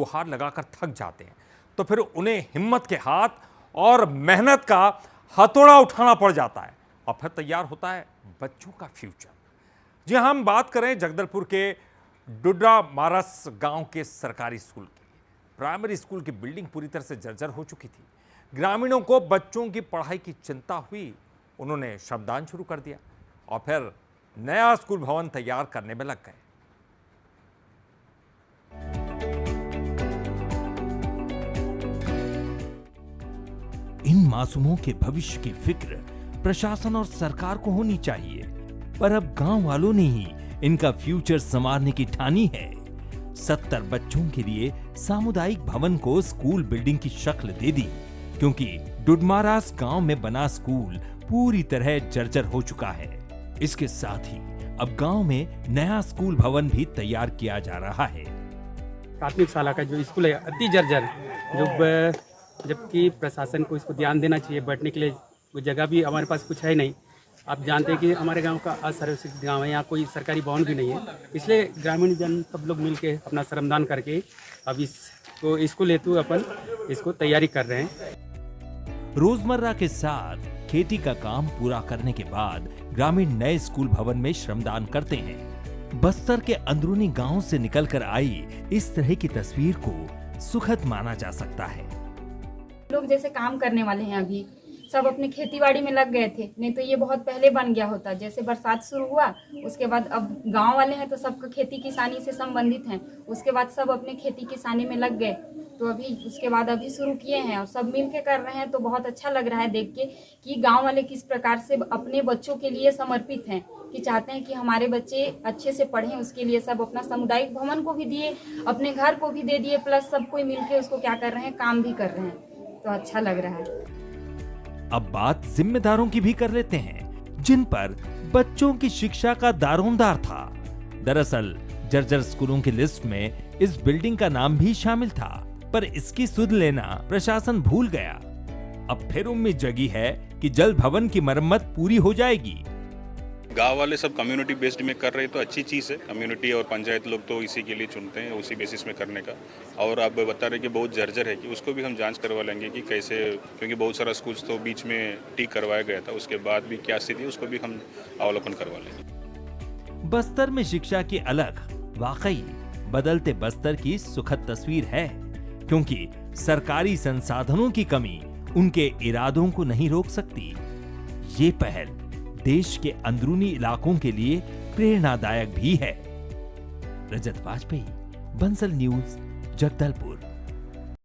गुहार लगाकर थक जाते हैं तो फिर उन्हें हिम्मत के हाथ और मेहनत का हथौड़ा उठाना पड़ जाता है और फिर तैयार होता है बच्चों का फ्यूचर। जी हाँ, हम बात करें जगदलपुर के डुडरा मारस गांव के सरकारी स्कूल की। प्राइमरी स्कूल की बिल्डिंग पूरी तरह से जर्जर हो चुकी थी। ग्रामीणों को बच्चों की पढ़ाई की चिंता हुई, उन्होंने श्रमदान शुरू कर दिया और फिर नया स्कूल भवन तैयार करने में लग गए। इन मासूमों के भविष्य की फिक्र प्रशासन और सरकार को होनी चाहिए, पर अब गांव वालों ने ही इनका फ्यूचर संवारने की ठानी है। 70 बच्चों के लिए सामुदायिक भवन को स्कूल बिल्डिंग की शक्ल दे दी, क्योंकि डुडमारास गांव में बना स्कूल पूरी तरह जर्जर हो चुका है। इसके साथ ही अब गांव में नया स्कूल भवन भी तैयार किया जा रहा है। प्राथमिक शाला का जो स्कूल है अति जर्जर, जबकि प्रशासन को इसको ध्यान देना चाहिए। बैठने के लिए वो जगह भी हमारे पास कुछ है नहीं। आप जानते हैं कि हमारे गांव का असुरक्षित गांव है, यहाँ कोई सरकारी भवन भी नहीं है। इसलिए ग्रामीण जन सब लोग मिल के अपना श्रमदान करके अब इसको स्कूल हेतु अपन इसको तैयारी कर रहे हैं। रोजमर्रा के साथ खेती का काम पूरा करने के बाद ग्रामीण नए स्कूल भवन में श्रमदान करते हैं। बस्तर के अंदरूनी गांव से निकलकर आई इस तरह की तस्वीर को सुखद माना जा सकता है। लोग जैसे काम करने वाले हैं, अभी सब अपने खेतीबाड़ी में लग गए थे, नहीं तो ये बहुत पहले बन गया होता। जैसे बरसात शुरू हुआ उसके बाद अब गांव वाले हैं तो सबका खेती किसानी से संबंधित हैं, उसके बाद सब अपने खेती किसानी में लग गए। तो अभी उसके बाद अभी शुरू किए हैं और सब मिल के कर रहे हैं, तो बहुत अच्छा लग रहा है देख के कि गांव वाले किस प्रकार से अपने बच्चों के लिए समर्पित हैं, कि चाहते हैं कि हमारे बच्चे अच्छे से पढ़ें। उसके लिए सब अपना सामुदायिक भवन को भी दिए, अपने घर को भी दे दिए, प्लस सब कोई मिल के उसको क्या कर रहे हैं, काम भी कर रहे हैं। तो अच्छा लग रहा है। अब बात जिम्मेदारों की भी कर लेते हैं, जिन पर बच्चों की शिक्षा का दारोमदार था। दरअसल जर्जर स्कूलों की लिस्ट में इस बिल्डिंग का नाम भी शामिल था, पर इसकी सुध लेना प्रशासन भूल गया। अब फिर उम्मीद जगी है कि जल्द भवन की मरम्मत पूरी हो जाएगी। गांव वाले सब कम्युनिटी बेस्ड में कर रहे तो अच्छी चीज़ है। कम्युनिटी और पंचायत लोग तो इसी के लिए चुनते हैं, उसी बेसिस में करने का। और अब बता रहे कि बहुत जर्जर है, कि उसको भी हम जांच करवा लेंगे कि कैसे, क्योंकि बहुत सारा स्कूल्स तो बीच में ठीक करवाया गया था, उसके बाद भी क्या स्थिति है उसको भी हम अवलोकन करवा लेंगे। बस्तर में शिक्षा की अलग वाकई बदलते बस्तर की सुखद तस्वीर है, क्योंकि सरकारी संसाधनों की कमी उनके इरादों को नहीं रोक सकती। ये पहल देश के अंदरूनी इलाकों के लिए प्रेरणादायक भी है। रजत वाजपेयी, बंसल न्यूज, जगदलपुर।